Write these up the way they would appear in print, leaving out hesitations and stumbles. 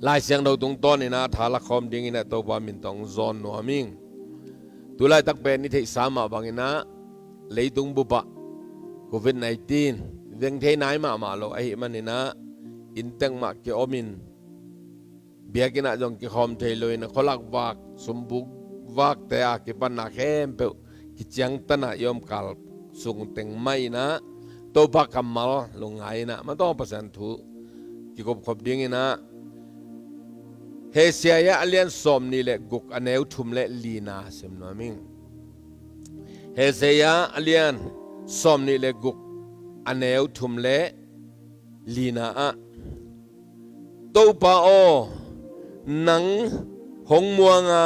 ลายเสียงเราตรงต้นนี่นะทาละคอมดิ้งนี่นะตัวบามินตองซอนนัวมิงตุลายตักเป็นนิเทศสามาบางนะเลยตุงบุปะโควิด-19เวียงเทนายมาโลไอ้มันนี่นะอินเตงมาเกี่ยวมินเบียกินะจงกิคอมเทลอยนะขลักวักสมบุกวักแต่อากิปันนักแคมเปกิจังตันยอมกัลสุงเต็งไม่นะตัวพักกำมัลลงไงนะมันต้องประสานถูกิกบขบดิ้งนะเฮเซียอเลียนสมนี่แหละกุกอันเอวทุมเละลีนาเสมนมิงเฮเซียอเลียนสมนี่แหละกุกอันเอวทุมเละลีนาตัวป้าโอนังหงมัวงา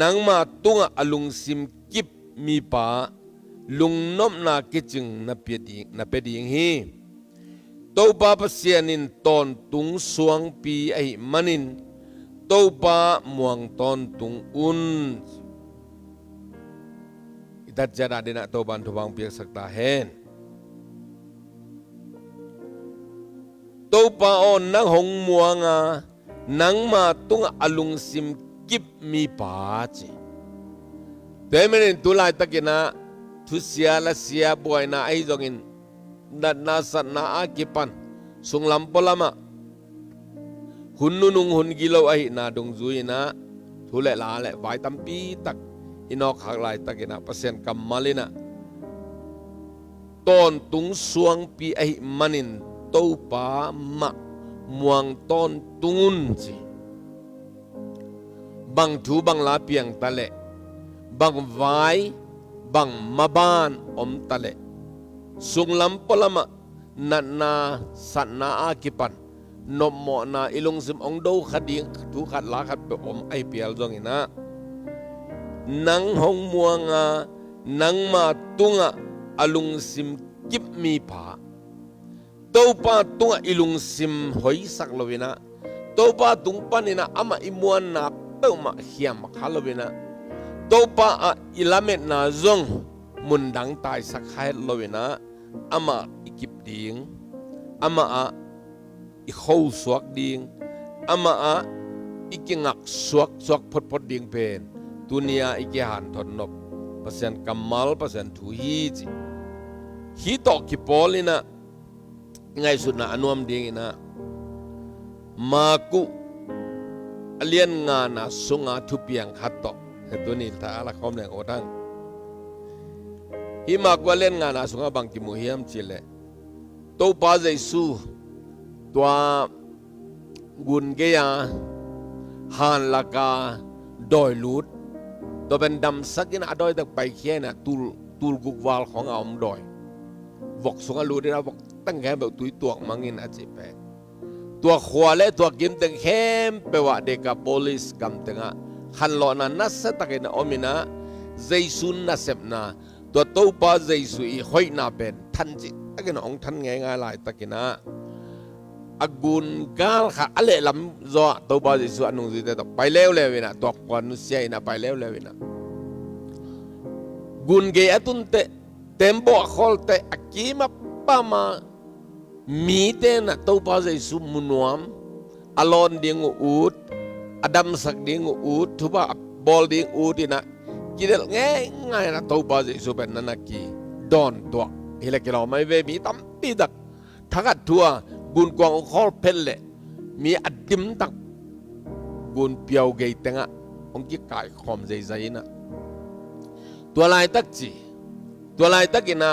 นังมาตุงอลุงซิมกิบมีป้าลุงนบนากิจึงนับเปดีงฮีตัวป้าเปเสียนินตอนตุงสวงปีไอมันินTopa Muang Tawntung itat jada dina toban tubang piak sakta hen Topa on nang hong muanga nang ma tung alung sim kip mi pa chi temenin tulai takina thusia la sia boy na ai jongin dat na sat na akipan sunglam polama hun nung hun gilo ai na dong zui na thule la le vai tampi tak inok hak lai takina pasien kamalina ton tung suang pi ai manin Topa Muang Tawntung chi bang thu bang la piang tale bang vai bang maban om tale sunglam polama na sanna akipan nop mo na ilungsim ong do khading thu khat la khat pe om ai pial jong ina nang hong muanga nang ma tunga alungsim kip mi pha Topa tunga ilungsim hoi sak lovina Topa tung panina ama imuan na pe ma hiam khalowina Topa a ilamet na zong mundang tai sak khai lovina ama ikip ding ama a i khâu suak ding ama a ikingak suak phot ding pen tunia ike han thon nop pasien kamal pasien thu hi to ki polina ngai suna anuam ding ina maku alien nga na sunga thupiang khatto hetuni ta ala khom le odang hi maku alien nga na sunga bang ki muhiam chile Topa Jesuตัวกุนเกียฮานลากาดอยลูดตัวเป็นดำสักนะดอยตั้งไปเคียนะตูลกุกวาลของเอาดอยวกสงลูดได้เราวกตั้งแค่แบบตุยตัวมังอินอาจิเปตัวขวาและตัวกิมตั้งแค่เปว่าเด็กกับโพลิสกำตั้งขันหลอนันนัสตะกินะอมินะเจสุนนัสเซปนาตัวโตปาเจสุอีหอยนาเป็นทันจิตะกินะองทันง่ายๆหลายตะกินะagun gal kha ale lam zo Topa Jesu anung zite to pai lew lewina tok kwan nu sia ina pai lew lewina gun ge atun te tembo khol te akima pama mi te na Topa Jesu munuam alon ding ut adam sak ding ut thuba bol ding ut ina kidel ngai na Topa Jesu ben nanaki don to hile kilo mai ve mi tam pi dak thagat thuaกุนกวางขอลเพลเลมีอดิมตักกุนเปียวเกยตังะองค์กิกายคอมใจนะตัวลายตักจีตัวลายตักนะ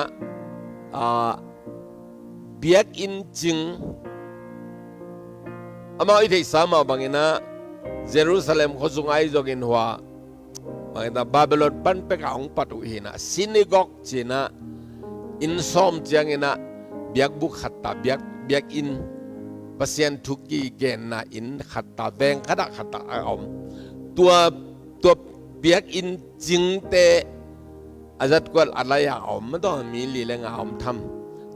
เบียกอินจิงอามาอิทธิสามาบางนะเยรูซาเล็มเขาส่งไอจกินหัวบางนะบาบิโลนปันเปกองปัตุหินะซินิกอกจีนะอินซอมจีงนะเบียกบุกขัดตาเบียกอินpasien thuki gen na in khata beng khada khata om tua biak in jingte azat kwal alaya om ma to mi li lenga om tham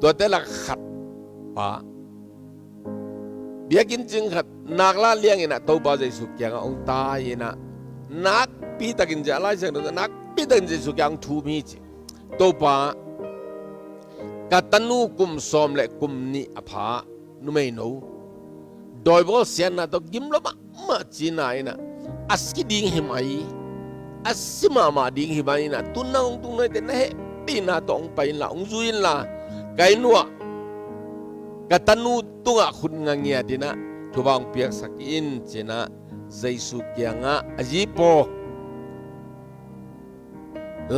tua te la khat pa biak in jing khat nak la liang ina Topa Jesu kyang ong ta ina nak pi takin ja lai sang nak pi takin Jesu kyang thu mi chi Topa katanu kum som le kum ni apha nu mai no โดยบ่เสียนนะตกิมละมาจีนายนะอัสกิดิ่งหิมายอัสสิมาดิ่งหิมายนะตุนน้องตุนน้อยเต็นนะเฮปีนาตองไปละองจุยละไกนัวกตันูตุงะคุณงเงียดินะทุบางเปียกสักอินเจนะใจสุกยังะอจีโป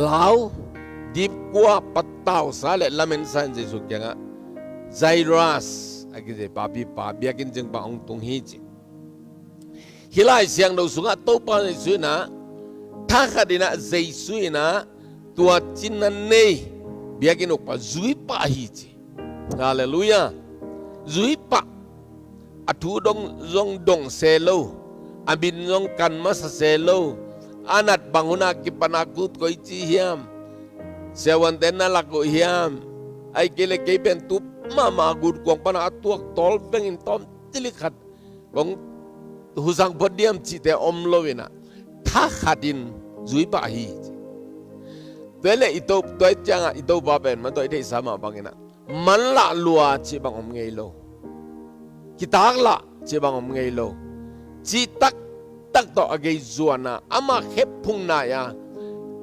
ลาวดิบกัวปัตตาวสาเลละเมนสันใจสุกยังะไซรัสอากิเจปาปีปาเบียกินจึงปาองตุงฮีจิฮิลายเสียงเราสุงะโตปาใจสุนะถ้าขดินะใจสุนะตัวจินนันเนยเบียกินออกปาจุยปาฮีจิฮาเลลูยาจุยปาอัฐุดงจงดงเซโลอาบินจงกันมาเซโลอานัดบังหุนากิปนากุตโกอิจิฮิมเสวันเตนัลลักโกฮิมไอเกเลเกเป็นตุปมากุดกวงปนาตัวตอลเบงินตอมจิลิขัดกงหุสังพอดียมจิเตอมโลวินะถ้าขัดินจุยปาฮีตัวเล่อิโตตัวจังอิโตบาเป็นมันตัวอิเดสามาบังนะมันละลัวจิบังอมเงยโลกิตากละจิบังอมเงยโลจิตักต่อเกยจวนนะอามาเข็บพุงนายา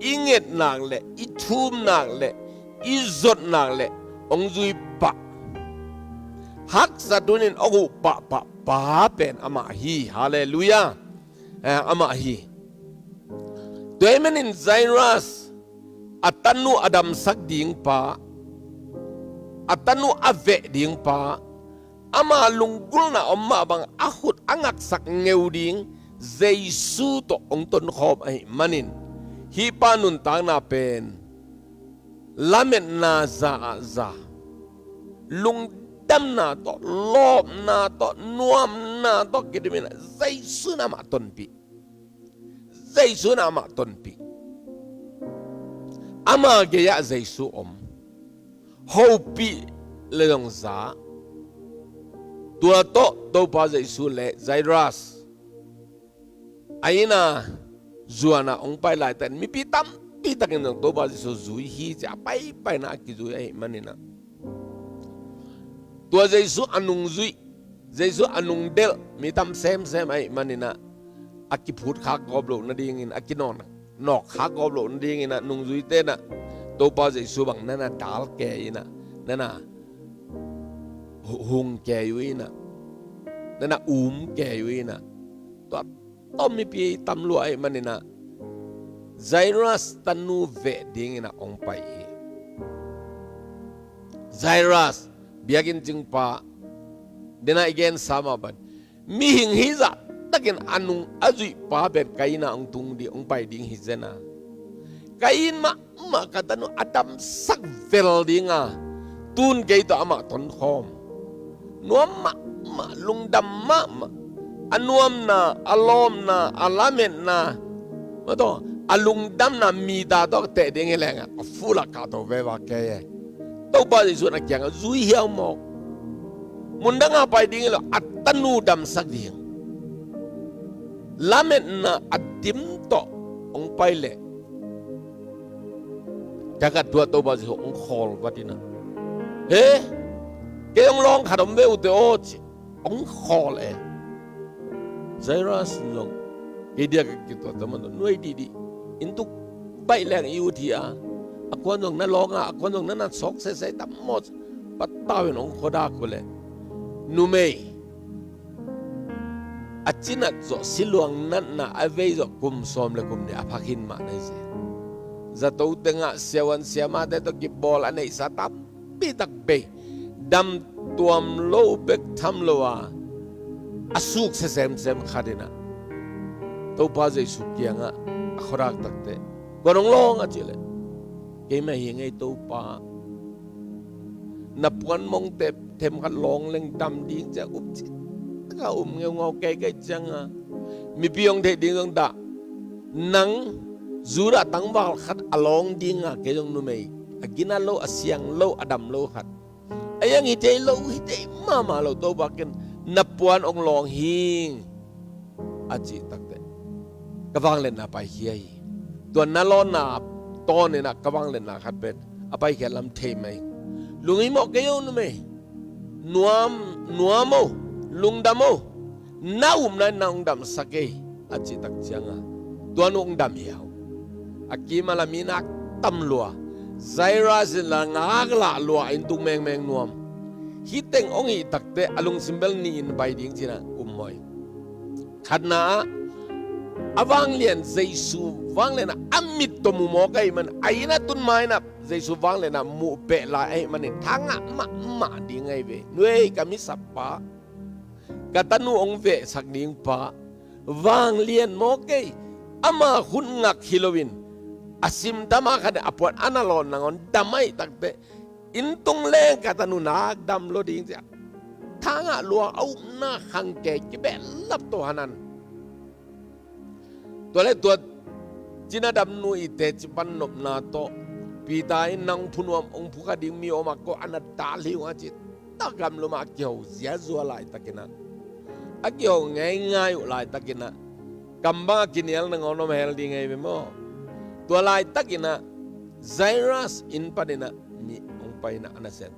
อิเงตนางเล่อิทูมนางเล่อิจดนางเล่องจุยปะฮักสัตุนินอกุปะเป็นอามาฮีฮาเลลูยาอามาฮีตัวเมนินไซรัสอัตันูอดัมสักดิ่งปะอัตันูอเวดิ่งปะอามาลุงกุลนะอมมาบังอาหุดอังักสักเงวดิ่งเจสุโตองตนขอบไอ้มันินฮิปานุนตางนาเป็นลาเมนนาซาลุงดำนาโตลอบนาโตนวมนาโตกิดมินะเจสุนามาตนปีเจสุนามาตนปีอามาเกียเจสุอมฮอปีเลงซาตัวโตโตปาเจสุเลไซรัสไอ้น่ะจวนน่ะองไปหลายแต่มีปีตั้งเงินตัวบาสิสุจุยฮีจะไปน่ะกิจุยไอ้มันนี่นะตัวเจสุอนุงจุยเจสุอนุงเดลมีตั้มเซมไอ้มันนี่นะอากิพูดขากอบโลนั่นดีงินอากินอกขากอบโลนั่นดีงินนะนุงจุยเต้น่ะตัวบาสิสุบังนั่นน่ะดาลแกยินะนั่นน่ะหงแกอยู่ยินะนั่นน่ะแกอยู่ยินะตัวต้มมีปีตำรวจมันนี่นะไซรัสตันูเวดิ้งนะองไปไซรัสเบียกินจึงปะเดน่าอีกนสามาบันมีหิงฮิซาตะกินอนุงอจุยปะเป็นไกน่าองตุงดีองไปดิ้งฮิเซนะไกมากัตันูอดัมสักเวลดิ้งอ่ะตุนเกยตัวอามาตนหอมนัวมาลุงดำมาอันนวมนาอารมณ์นาอาลาเมนนามาต่ออาลุงดำนามีดาต้องเตะดิ้งแรงอ่ะฟูลักกาตัวเววาเกยตัวบ้านที่สุดนักยังจุยเหี้ยวมอกมุนดังอาไปดิ้งแล้วอัตนูดำสักดิ้งลาเมนนาอัดดิมโตองไปเลยจากตัวบ้านที่สุดองคอลวัดนี้นะเฮ้เกยองลองขัดอมเวอุตโอจิองคอลไซรัสลงdia gitu teman-teman nuai di untuk baik lang iutia aku nong na longa aku nong na sok se tamot patawin ong khoda ko le numei achinat zo siluang nan na ave zo kum som le kum ne aphakin ma nai se zato tenga sewan siama de to gibol anei satam pi tak be dam tuam lo bek tham lowa asuk se sem khadina to pa jai su kianga khorak takte gorong long a chile ke ma hi ngai to pa napuan mong te them khat long leng dam ding cha up chi ka ngeu ngau ke ke changa mi piong the ding da nang zura tangwal khat along ding a ke jong nu mei agina lo asyang lo adam lo khat ayang hi te lo hi te mama lo to ba ken napuan ong long hing achi takte kawang len na pai hiai tuan na lo na to ne na kawang len na khat bet apai khe lam thei mai lungi mo ke yo nu me nuamo lungdamo น้านั้นน้องดำสักเกออาจิตักจังตัวน้องดำเหี่ยวอากีมาลามีนักตำลัวไซรัสละงากละลัวอินตุแมงนวมฮิตเต็งองอีตักเตอลุงซิมเบลนี่อินใบดิ้งจีน่ะมอยขัดนะอวังเลียนเจสุวังเลนะอามิตตมุโมกัยมันไอ้นะตุนไม้นะเจสุวังเลนะมูเปลาไอ้มันเนี่ยทั้งอ่ะมาดิ้งไงเว้ยนุ้ยกามิสับปะกตันูองเวสักดิ้งปะวังเลียนโมกัยอามาหุ่นงักฮิโลวินอาซิมดามาขัดอปวดอนาลอนนังอนดาไม่ตักเตอินตงเลงกตันูนักดำโลดิ้งเสียทั้งอ่ะลัวเอาหน้าขังแก่กิเบลลับตัวนั้นตัวเล็กตัวจีน่าดำนูอิเตจิปันนบนาโตปีตายนังพุนวมองพุกดิ่งมีออกมาก็อันนั้นตาลิวอาจิตตากำลมาเกี่ยวเสียจัวลายตะกินะอาเกี่ยวง่ายๆลายตะกินะกำบ้ากินเอลนังอนมาเฮลดีไงเว้ยมั้งตัวลายตะกินะไซรัสอินปะเดนะมีองไปนะอันนั้นเซน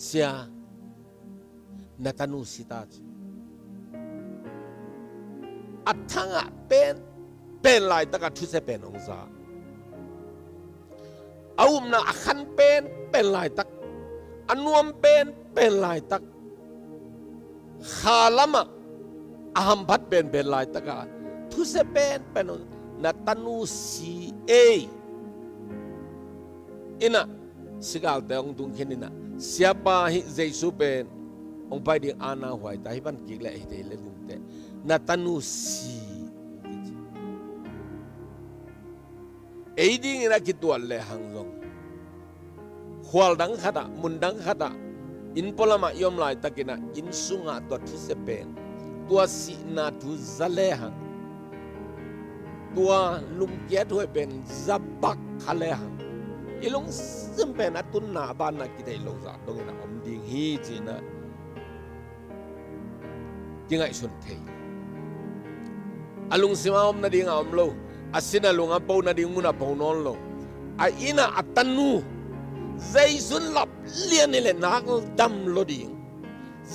เสียนัตานูสิตาจิอัฐังะเป็นลายตะกัดทุเสเป็นองศาเอาอุมนะอัขันเป็นลายตักอันนวมเป็นลายตักขาลมะอาหัมพัดเป็นลายตะกัดทุเสเป็นนัตานูสีอินะสิกาลแต่องตุงเข็นินะsiapa hi Yesus pen ong pai ding ana huai ta hi ban ki le hi te le lin te na tanu si ei ding ina ki tual le hang long khwal dang khata mun dang khata in polama yom lai takina in sunga to thu se pen tua si na thu zale hang tua lum kia thoi pen zabak khale hang ilong simpen atun na ban na ki dei lo za dong ina om ding hi chi na jingai sun thei alung sima om na ding om lo asina lunga pau na ding muna pau non lo a ina atanu zaisun lap lian ni le nak dam lo ding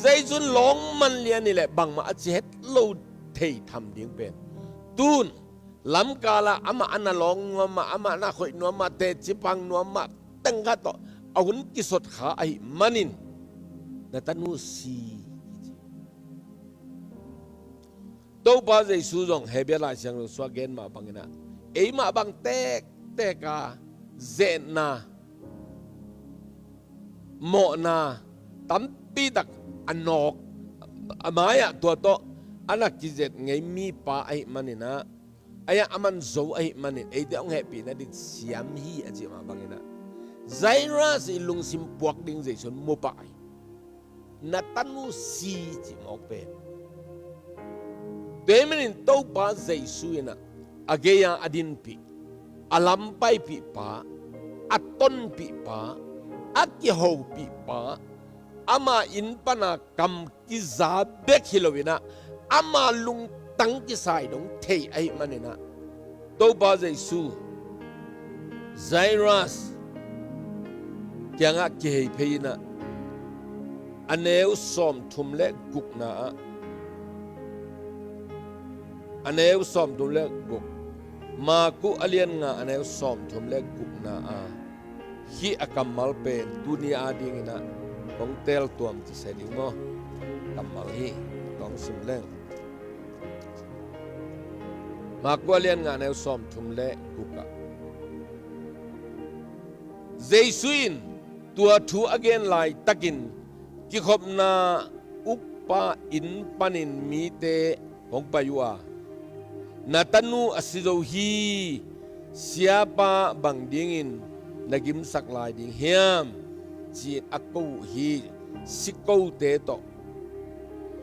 zaisun long man lian ni le bang ma achet lo thei tham ding pen tun lam kala ama ana long ma ama na khoi no ma te chipang no ma tengka to awun kisot kha ai manin na tanu si to ba jai su jong hebela siang lo swa gen ma bangina ei ma bang tek ka zen na mo na tam pi tak anok amaya to to anak kizet ngai mi pa ai manina aya aman zo ai manin eite ong happy na dit siam hi aji ma bangina zaira si lungsim puak ding jaison mo pa ai na tanu si ji mo pe demenin to pa jaisuina ageya adin pi alampai pi pa aton pi pa aki ho pi pa ama in pana kam ki za bek hilowina ama lung tang ki sai dong thei ai manina to ba jaisu zairas kyanga ki hei pheina aneu som thumle gukna aneu som thumle guk ma ku alian nga aneu som thumle gukna hi akamal pen dunia dingina ong tel tuam ti seding mo kamal hi tong simleng makwalian nga na som thumle guka Jesuin tua thu again lai takin ki khop na ukpa in panin mi te hong payua natanu asizo hi siapa bang dingin nagim saklai ding hiam chi akko hi sikko te to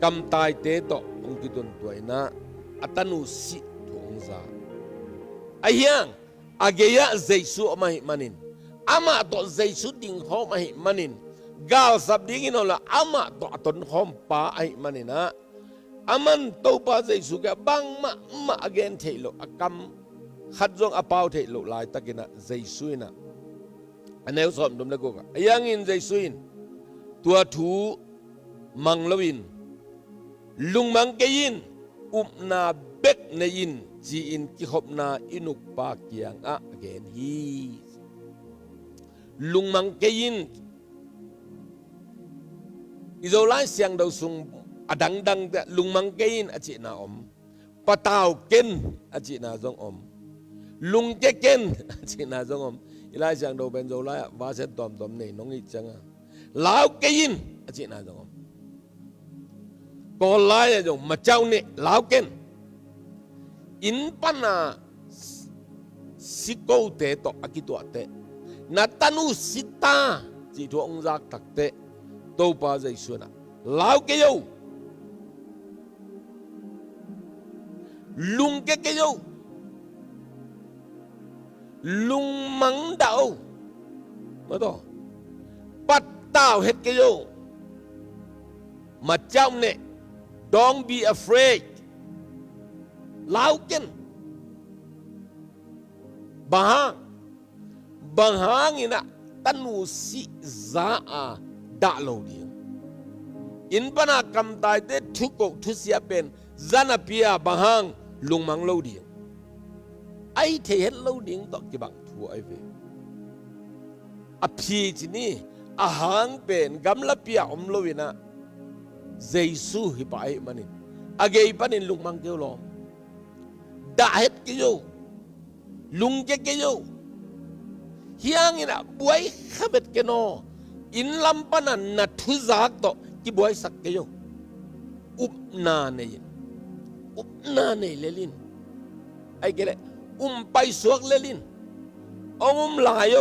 kam tai te to ong kitun tuaina atanu si za ayang ageya Jesu mai manin ama to Jesu ding ho mai manin gal sab ding inola ama to aton hom pa ai manina aman to pa Jesu ka bang ma again thelo akam khadjong apau thelo lai takina Jesu ina aneu som dum le ko ka ayang in Jesu in tua thu manglowin ลุงมังเกยินอุบนาเบกในยินจีอินกิขบนาอินุกปาเกียงอะเกนฮีลุงมังเกยินอิโซไลเสียงดาวซุงอดังดังแต่ลุงมังเกยินอจินาอมปะตาวเกนอจินาจงอมลุงเกเกนอจินาจงอมอิไลเสียงดาวเป็นโซไลวาเซตอมนี่น้องอีจังลาวเกยินอจินาจงอมก็ไล่จงมาเจ้านี่ลาวเกนอินปนาสิโกเตโตอากิตัวเตนัตนุสิตาจีทัวองจักตักเตโตปาใจสุนะลาวเกยลุงเกยลุงมังดาวมาต่อปัตตาวเฮดเกยมาเจ้าเนี่ย don't be afraid ลาวเกนบางฮางอินะตันูสิซาอาดาโลดีอินปนากำตายเตทุกทุเสียเป็นซานาพิยาบางฮางลุงมังโลดีไอเทเฮโลดีตอกกิบังทัวไอเวอพีจินี่อาหางเป็นกำลับพิยาอมโลวินะเจสุฮิปไอมันนี่อาเกยปันินลุงมังเกลลอมดาเฮ็ดกิโยลุงเกกิโยเฮียงอินะบวยขบเบ็ดเกโนอินลำปนันนัทุจักโตกิบวยสักเกโยอุปนาเนยอุปนาเนยเลลินไอเกเลไปสวกเลลินลายโย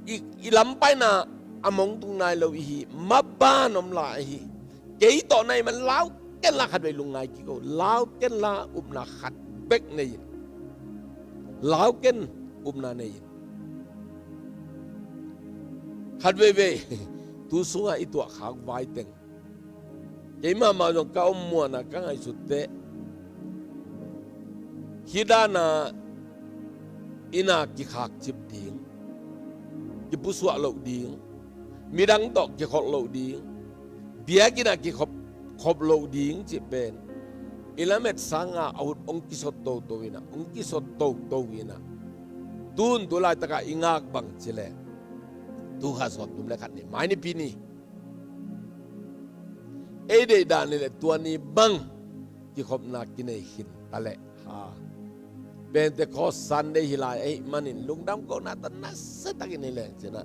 อีลำไปนาอมงตุงนายเลวิฮีมาบ้านลายฮีเกยต่อในมันล้าวเกันละขัดไปลุงนายกิโกลาวเกันละอุปนาขัดเบกในยินลาวเกันอุปนาในยินขัดเว่ตูสุงไอตัวขาวไวเต็งเกยมาจงก้าวมัวนะกังไอสุดเตะฮิดานาอินากิขากจิบดิงกิปุสวะโลดิงมีดังตอกกิขอกโลดิงเบียกินากิขบโลดิงจิเป็นอิลาเมตสังอาอาวุธองกิสโตโตวินะองกิสโตโตวินะตุนตุลายตะกะอิงากบังจิเลตุข้าสอดตุมเลขัดนี่ไม่นี่ปีนี้เอเดดานี่แหละตัวนี้บังกิขบนากินไอหินตะเลฮาเป็นแต่ขอสันได้ฮิลายไอ้มันนี่ลุงดำก็น่าตันนัสตักินนี่แหละเจ้านะ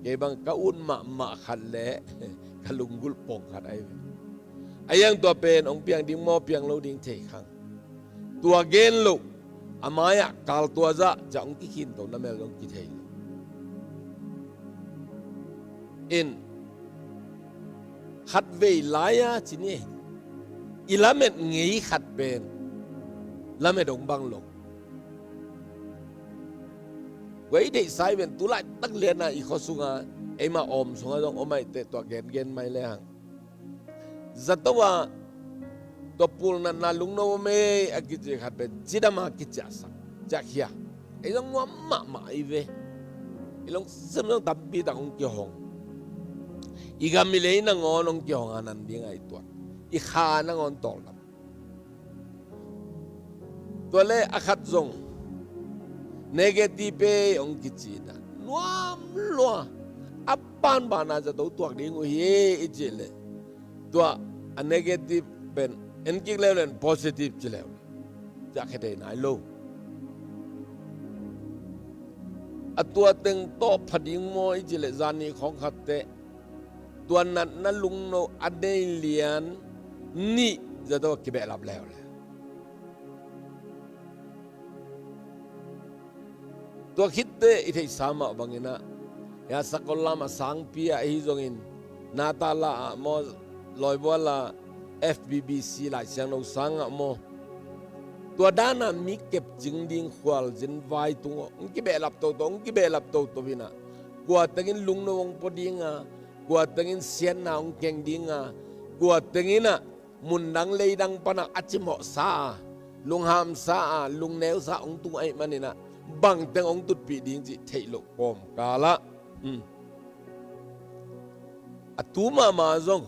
เก็บังกะอุ่นมาขัดเละกะลุงกุลปงขัดไอ้ยังตัวเป็นองเปียงดิ้งมอเปียงเราดิ้งเทขังตัวเกณฑ์ลูกอามายะกาลตัวจะองกิขินตัวนั่นแม่องกิเทยอินขัดเวลายะจีนี่อิลาเมตงี้ขัดเป็นละเมดองบังลงไว้ได้สายเป็นตุลาตั้งเรียนนะอีกข้อสุงาไอมาอมสุงาต้องอมไม่เตะตัวเกณฑ์ไม่เลยฮะจัตว่าตัวปูนนั้นลุงโนเมอกิจขัดเป็นจิดามากิจสักจากเฮียไอ้ต้องว่ามาอีเวไอ้ลงซึมต้องตับปีตาองกี่ห้องอีกามิเลยนั่งอนองกี่ห้องอันนั้นดีไงตัวอีขานั่งอนตอลตัวเล่อขัดซงเนกาทีฟองกิจนะนัวลัวอัปปันบานาจะตัวดิ้งโอ้ยอีเจเลตัวอันเนกาทีฟเป็นเอ็นกิเลวเป็นโพซิทีฟเจเลวจะแค่ได้ไหนลูกตัวตึงโตพอดิ้งมอยเจเลจานีของขัดเตตัวนั้นลุงโนอันเดเลียนนี่จะตัวกิเบลับแล้วตัวคิดเตอิทธิสามะบางอินะยาสักลามาสังปีอะฮิจงอินนาตาลามอลอยบัวลา FBBC หลายเสียงเราสังอะโมตัวด้านนั้นมีเก็บจึงดิ่งขวาจินไวตุงองกิเบลับโตตองกิเบลับโตตวินะกว่าตั้งลุงนวงพอดีงากว่าตั้งเสียนนาองเก่งดิ่งกว่าตั้งน่ะมุนดังเลยดังปนักอัจฉิมอซาลุงหามซาลุงแนวซาองตุงไอมันนี่นะบังแต่องตุดปีดิ่งจิเทโลกอมกาละตูมาจง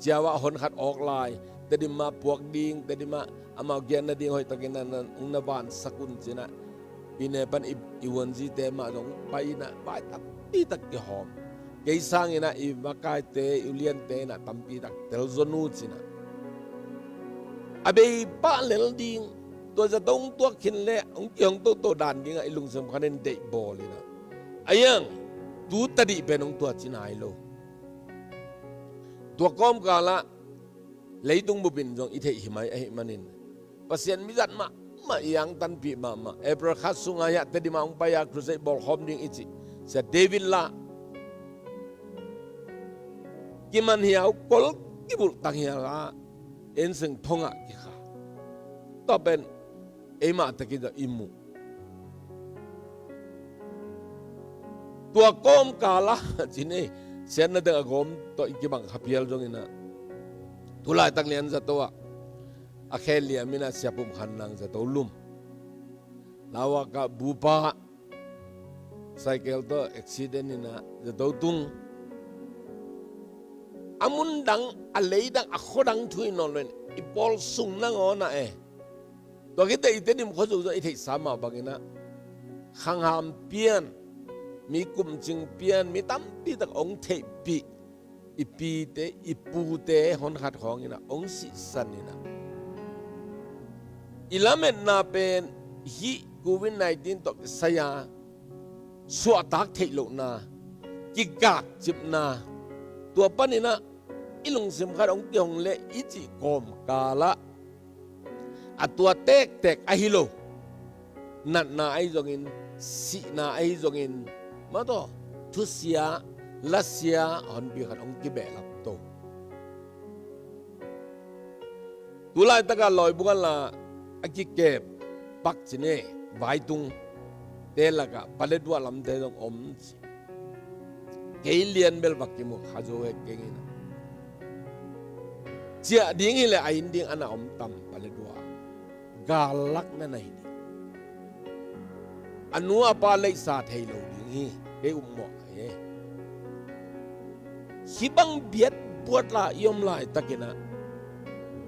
เจ้าว่าหนขัดออกลายแต่ดิมาปวกดิ่งแต่ดิมาอามาเกียนนาดิ่งหอยตะกินนั้นอุณบานสกุลจีนะปีเนปันอีวันจีเตมาตรงไปนะไปตับปีตักกี่หอมเกี่ยสังอินะอีมากายเตอิเลียนเตนะตัมปีตักเตลโซนูจีนะอาเบย์ป้าเลลดิ่งตัวจะต้องตัวขินเละองค์ยังตัวด่านดิ่งไอ้ลุงสมคัญเด็กบอลเลยนะไอ้ยังตัวตัดเป็นองตัวจีนายโลตัวก้อมกาละเลยตุงบุบินจงอิเทหิมัยahih manin pasien mizat ma yang tan pi ma April khas sungaya tadi ma umpaya krusai bol hom ding ichi sa David la kiman hiau kol kibul tang hiala en seng thonga ki kha to ben ema takida imu tua kom kala chine sen na da gom to ikibang hapial jong ina tulai tak lian za towa akhelia mina siapum khanang za to lum lawa ka bupa cycle to accident ina za to tung amun dang alei dang akhodang thui non len ipol sung nang ona to kita ite nim khozu za ite sama bangina khangham pian mi kum ching pian mi tam pi tak ong thei pi ipi te ipu te hon khat khong ina ong si san ina ilamet na pen hi covid-19 to saya suat tak thei lo na ki gak chip na tua pan ina ilung sim khat ong kyong le ichi kom kala atua tek ahilo nat na ai jongin si na ai jongin ma to thu sia Lasia on bi khat ong ki be lap to tulai taka loi bungan la aki ke pak chine vai tung te laga paledwa lam te dong om ke lian bel bakki mu khajo he kengina chia ding ile ain ding ana om tam paledwa galak na nai anu apa lai sa thei lo ding hi ke ummo hibang biat buat la yom lai takina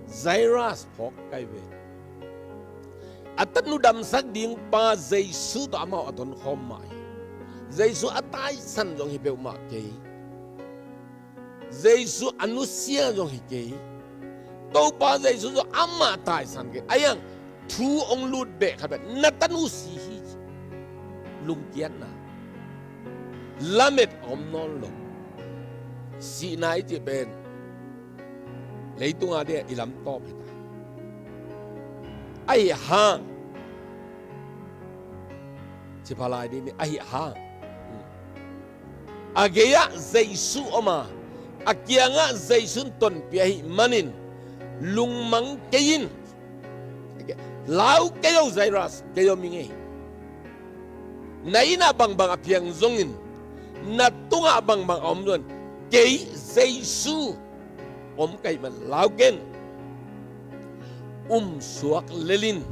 Zairas phok kai ve atan nu dam sak ding pa Jesu to amao aton khom mai Jesu atai san jong hi be ma ke Jesu anusia jong hi ke to pa Jesu jo amma tai san ke ayang thu ong lut be khat natanu si hi lung kian na lamet om non lo si nai ji ben lấy tung à đi ilam to pita ai hang chỉ phải lại đi ai hang ageya Jesu oma akianga Jesu ton piahi manin lungmang kein lau keyo Zairas keyo mingi naina bang bang apiang zongin natunga bang bang omdon kei Jesu om kai man laugen suak lelin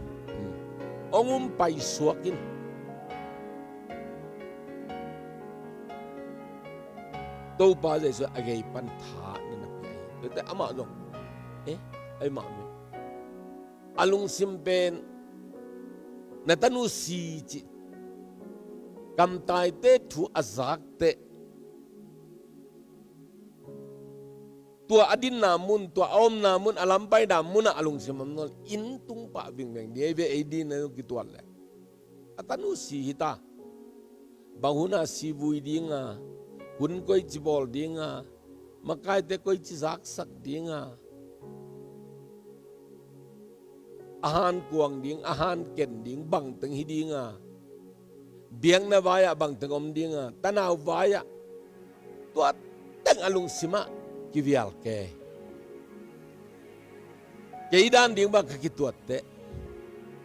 ong pai suakin to pa Jesu agai pan tha na pi te ama dong ai ma me alung simpen natanu si chi kam tai te thu azak te tua adin namun tua om namun alampai namun alung simam nol intung pa bing beng dia be edi na gituan le atanu si hita bahuna si bui dinga hun koi chibol dinga makai te koi chizak sak dinga ahan kuang ding ahan ken ding bang teng hi dinga biang na vaya bang teng om dinga tanaw vaya tua teng alung sima kivial ke keidan ding ba kakituat te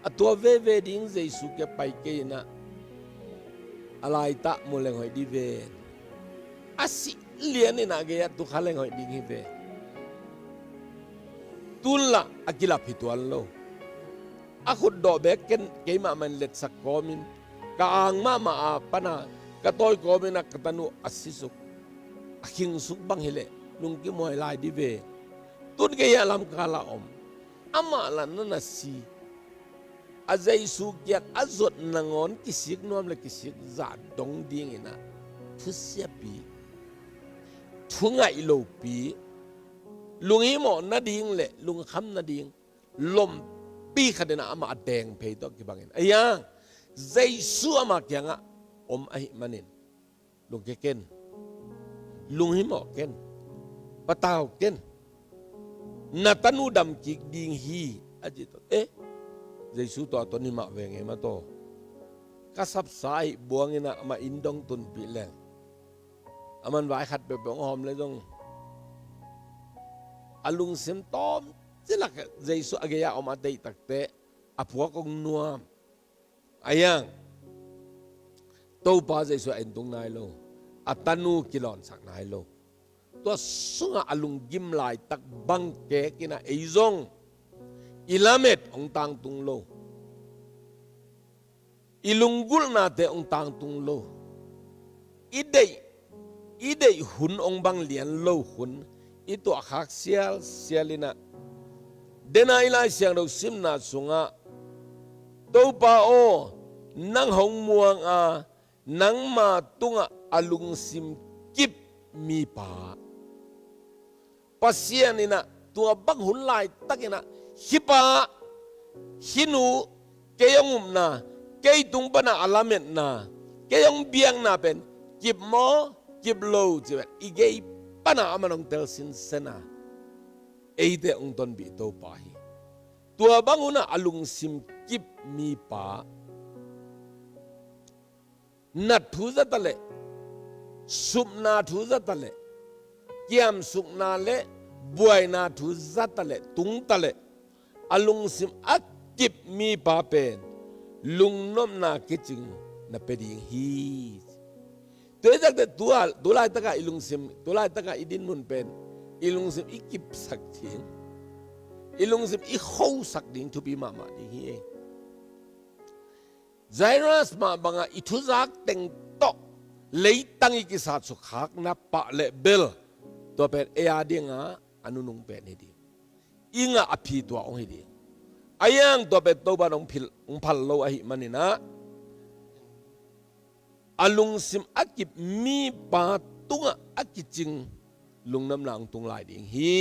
atua ve ding Jesu ke pai ke na alai ta muleng hoi di ve asi lian na ge tu khaleng hoi ding hi ve tulla akila pitual lo akhud do be ken ke ma man let sak komin ka ang ma pana ka toy komin na katanu asisuk aking suk bang hile nung ki moy lai di ve ตุนเกียลำกาลาอมอามาลันนั่นสิอาใจสุกยักอาจดนางอนกิสิกนวมเลยกิสิกจัดดงดิ่งนะทุเสียปีทุงไงโลปีลุงฮิโมนาดิ่งเลยลุงคำนาดิ่งลมปีขัดนะอามาแดงเพย์ตัวกี่บางเงินไอ้ยังใจสัวมากยังอ่ะอมไอ้มันนินลุงเก่งลุงฮิโมเก่งปะตาวเก่งนาตันูดำกิกดิ่งฮีอาจิตใจสุตัวตนนี้มาเวงเอมาโตก็สับสายบวงเงินมาอินดงตุนปีแรงอามันไว้ขัดแบบหอมเลยจงอลุงเสียมต้อมจะหลักใจสุอเกียออกมาได้ตักเตะอผัวกงนัวอายังโตป้าใจสุเอ็นตรงนายโลอัตนูกิลอนสักนายโลตัวสุงอลุงกิมลายตักบังเกกินะไอซงอิลาเมตองตังตุงโลอิลุงกุลนาเตองตังตุงโลอีเดย์หุนองบังเลียนโลหุนอีตัวขักเสียลินะเดนายลายเสียงเราซิมนาสุงะโตปาโอนังหงมวงนังมาตุงอลุงซิมกิบมีปาปัสเซียนี่นะตัวบังหุนลายตักนะฮิปาฮินูเกยงุมนาเกยตุงปนาอลาเมตนาเกยงเบียงนาเป็นกิบหมอกิบโลจีเวอีเกยปนาอมันองเตลสินเซนาเอเตองตนบีโตปาฮีตัวบังหุนอลุงซิมกิบมีปานัดทูซะตะเลสุมนาทูซะตะเลเกียมสุกนาเลบวยนาทูซะตะเลตุงตะเลอลุงซิมอักกิบมีปาเป็นลุงนมนาคิจิงนับเป็นยิงฮีตัวจากแต่ตัวลายตะกะอิลุงซิมตัวลายตะกะอิดินมุนเป็นอิลุงซิมอิกิบสักทิ้งอิลุงซิมอิเข้าสักดิ้งทุบีมาดิงฮีเองไซรัสมาบังอิทุจักเต็งโตเลยตั้งอิกิสัตสุขักนับปะเลเบลตัวเป็นเออาดิงะอนุนุงเป็นนี่ดีอิงะอภิตัวองค์ดีอายังตัวเป็นตัวบ้านองพัลโลอหิมันนี่นะอลุงซิมอักิบมีปาตุงอักิจิงลุงน้ำนางตุงลายดิ่งฮี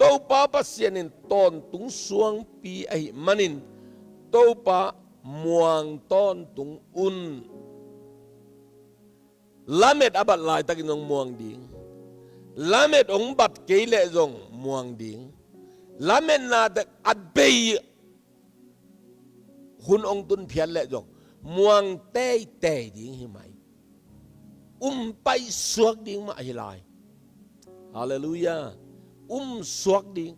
ตัวป้าปัสยานินตอนตุงสวงปีอหิมันนินตัวป้ามวงตอนตุงอุนละเม็ดอบัดลายตะกินองมวงดิ่งละเม็ดองบัดเกยเลจงมวงดิ่งลาเมนนาเด็กอัดเบย์คุณองตุนเพียรเละจงมวงเต้ดิ่งหิไหมไปสวกดิ่งมาให้ลายฮาเลลูยาสวกดิ่ง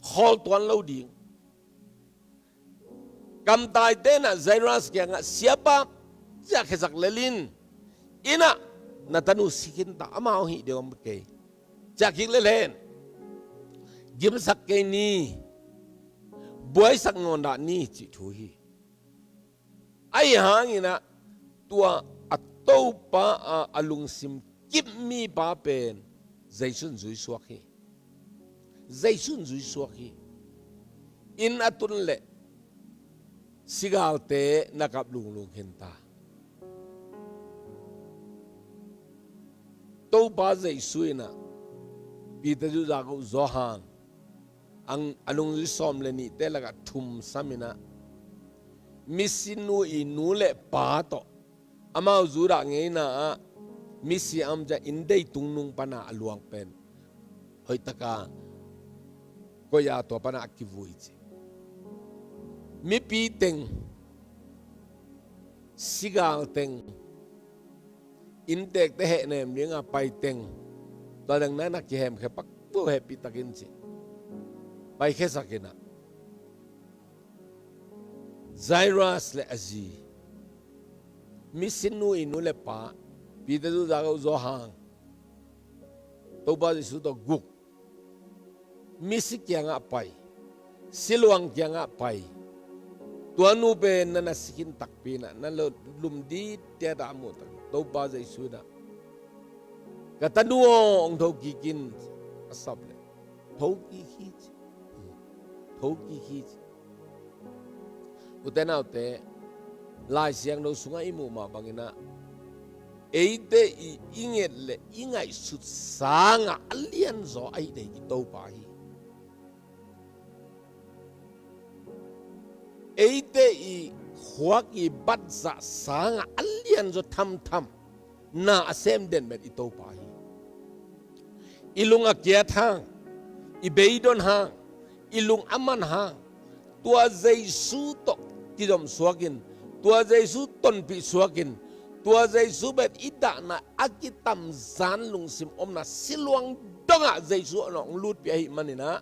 ขอลตัวเราดิ่งกำตายเต้น่ะไซรัสแกงเสียบจะแค่สักเลลินอินะนาตานุสิกินตามาเอาหิเดียวมันเกยจากคิดเล่นยิมสักเกนี่บวยสักงอนดานี่จิทุยไอ้หางนะตัวอัตโตปาอลุงซิมกิบมีปาเป็นใจสุนจุยสวกฮีใจสุนจุยสวกฮีอินอัตุนเล่สิกาลเตนักลุงเห็นตาโตปาใจสุยนะปีเตจุจากุจอฮังang anong lisom le ni talaga thum samina misinu inule pato ama zura ngeina misi amja indei tungnung pana aluang pen hoi taka koya to pana akivuichi mi pi teng sigal teng intek te he nem linga pai teng to dang na nakihem khe pak bo he pi takin chiไปแค่สักนะไซรัสและอซีมิสินูอินุเลปะปีเตดูจากอุจหังตัวบ้านสุดกุกมิสิกยังไปสิลวงยังไปตัวนูเป็นนั่นสิกินตักปีนะนั่นเราลุมดีเตะดามุตักตัวบ้านสุดนะกตันดูองทกิกินสับเลย thấu kỳ khí thấu kỳ khí uten nào te lai siang đâu sungai imu mà bangina eite I inget le ingai sut sanga alian zo ai de ki topa hi eite I huak I bat za sanga alian zo tham tham na asem den met I topa hi ilunga kia thang I beidon hang ilung aman hang tua Giêsu to kidom suakin tua Giêsu ton pi suakin tua Giêsu bet ida na akitam zan lungsim omna siluang donga Giêsu nong lut pi hi manina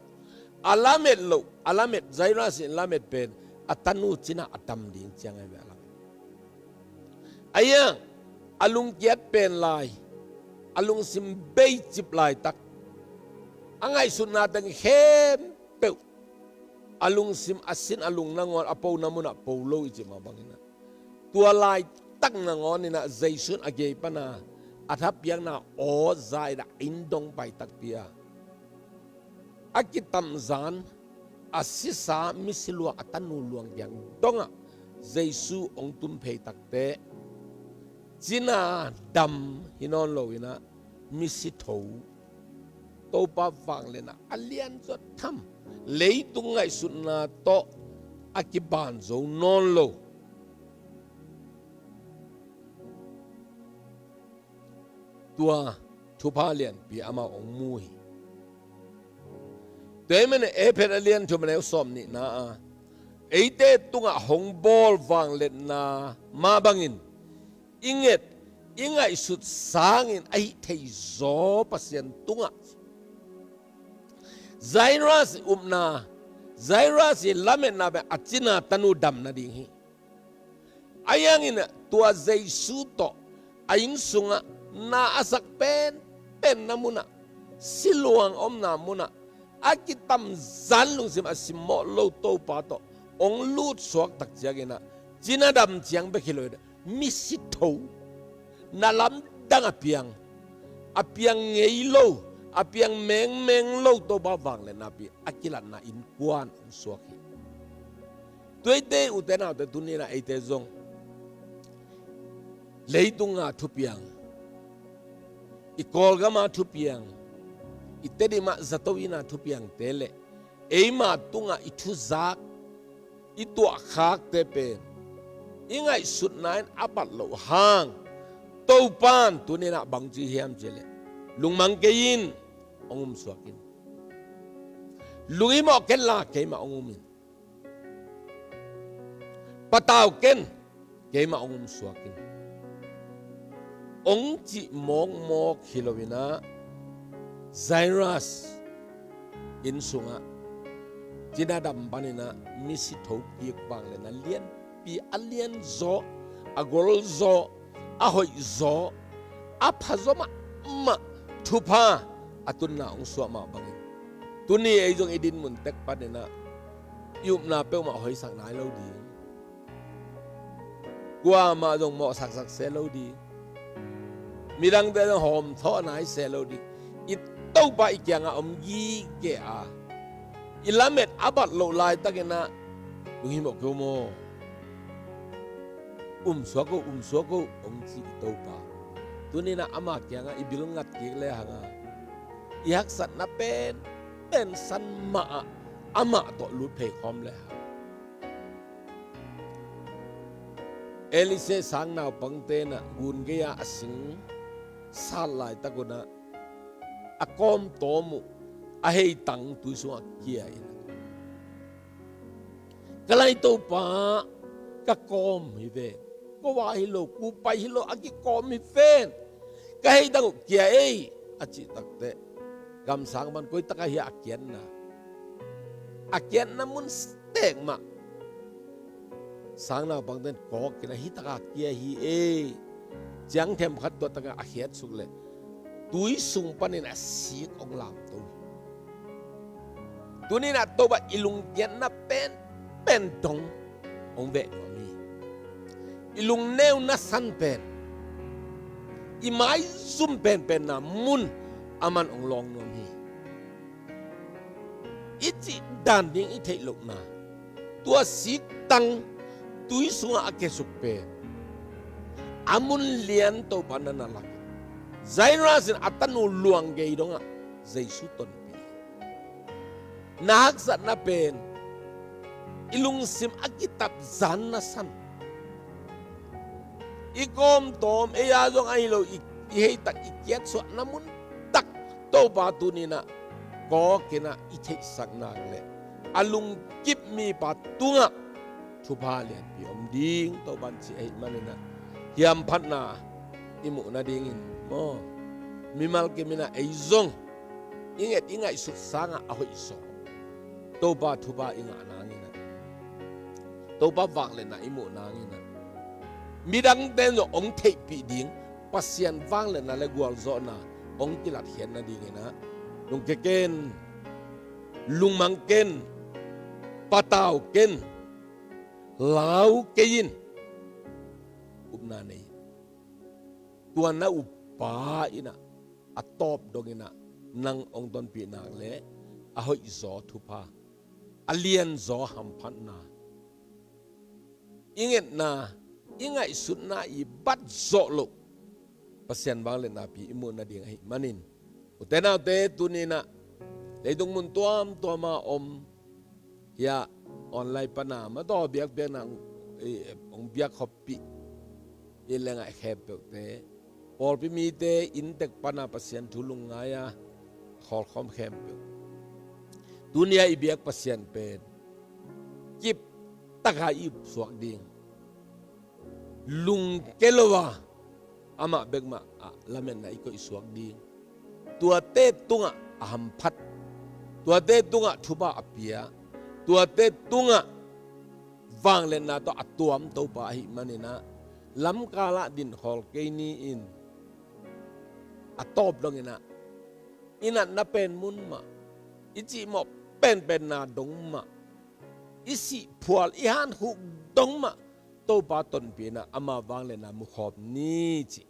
alamet lo alamet zaira sin alamet pen atanu china atam ding chiang ai ala aya alung kiat pen lai alung sim bei chip lai tak angai sunna tang khempeuh alung sim asin alung nangon apo namuna polo ije ma bangina tua lai tak nangon ina Giêsu age pana athap yang na o zai da indong pai tak pia akitam zan asisa misilua atanu luang yang donga Giêsu ong tum phei tak te china dam hinon loina misitho topa wang lena alian zo tham leitung ngai sunna to akiban zo non lo tua thupa lian pi ama ong mui temene epet alian thumane som ni na eite tunga hong bol wang let na ma bangin inget ingai sut sangin ai thei zo pasien tunga Zairas umna Zairas lamet na be achina tanu dam na ding hi ayang ina tua Giêsu to aing sunga na asak pen namuna siluang omna muna akitam zanlung sim asimo lo to pa to ong lut suak tak jagina china dam chiang be khiloida misitho na lam dang apiang ngei lo apiang meng lo to ba wang le napi akilat na in kwan ong suak hi tuite utena te tunina eite zong leitunga thupiang ikol gama thupiang itedima zatowina thupiang tele eima tunga ithuzak itu khak tepe ingai sut nain apat lo hang topan tunina bangji hiam jele lungmang kein ongum suakin lungimo ken la keima ongumin pataw ken keima ongum suakin ong chi mong mo khilowina Zairas insunga jinadam banina misi thoki bang le na lian pi alien zo agol zo ahoi zo aphazoma ma thupa atunna ong suama bangin tuni ei jong edin mun tek panena yup na pe ma hoi sak nai lo di kwa ma jong mo sak se lo di mirang de hom tho nai se lo di it tau ba ikyanga gi ke a ilamet abat lo lai takena lungi mo ko mo suako ong chi tau pa tunina ama kyanga ibilung ngat ki le hanga ihak sat na pen san ma ama to lu phe khom le elise sang naw pangte na gun ge ya asing sal lai takuna akom tomu ahei tang tu su kia ina kalai to pa ka kom hi ve ko wa hi lo ku pai hi lo aki kom hi fen ka hei dang kia ei achi takte gam sang man koi taka hi akian na mun stek ma sang na bang den ko kina hi taka kia hi ei jang them khat do taka ahiat suk le tui sung panin asik ong lam to tunina to ba ilung kian na pen dong ong ve ko mi ilung neu na san pen imai zum pen na mun aman ong long nom hi อิจิดันดิ้งอิเทลุกนาตัวสีตังตุยสุงอาเกสุกเปอามุนเลียนโตปานันลักใจราสินอัตนูลวงเกยดงะใจสุตนเปนักสัตนาเป็นอิลุงซิมอากิตับจันนาสันอีกอมตอมเอยาจงไอโลอีเฮตักอีเกียตสวนามุนตักโตปาตุนีนะก็กินะอิเทสักนางเลอาลุงกิบมีปาตุงะทุพาเลียนปีอมดิงโตบันสิไอมันนะยามพันนาอิมุนาดิงินโมมิมัลกิมินะไอซงอิงเอ็ดอิงไอสุดสางะอาหอยโซโตปาทุพาอิงะนางอินะโตปาวังเลนะอิมุนางอินะมีดังเต้นजोองเทปีดิงปัสยันวังเลนะเลกวลโซนะองกิลัดเห็นนะดิงนะลุงเกนลุงมังเกนปะตาวเกนลาวเกยินอุปนาเนยตัวน่ะอุปาอินะอัตตอบดงอินะนังองตนปีนางเลอาหอยโซทุพาอเลียนโซหัมพันนาอิงเอ็ดนาอิงไงสุดนาอีบัดโซโลปัสยันบางเลนาปีอิมุนาดิงไอมันินอุเตนาเตตุนีนะเลยตรงมุนตัวมาอมยาออนไลน์ปนามาต่อเบียกนางองเบียกขบปีอิเลงไอแคบเตพอพิมีเตอินเตกปนาปัสยันทุลุงไงอะขอคอมแคมเปตุนีอีเบียกปัสยันเป็นจิบตะกายบสวกดิ่งลุงเกลวาอามาเบกมาละเมนนะอีกสวกดิ่งตัวเตตุงะหัมพัดตัวเตตุงะทุบะอภิยาตัวเตตุงะฟังเลนนาตัวอัตวมตัวปะหิมันนะล้ำกาละดินฮอลเกนีอินอัตอบลงนะอินันนับเป็นมุนมาอิจิมอเป็นนาดงมาอิสิพัวอิฮันหุกดงมาตัวปะตนปีนะอามาฟังเลนามุขอบนี้จิ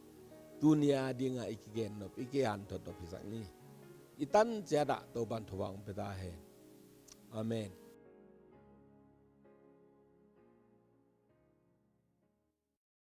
ดุนยาดีงาอีกเกนนบอีกอันทดพิสักนี้อิตันเจดะตัวบันทวังเปตาเฮอาเมน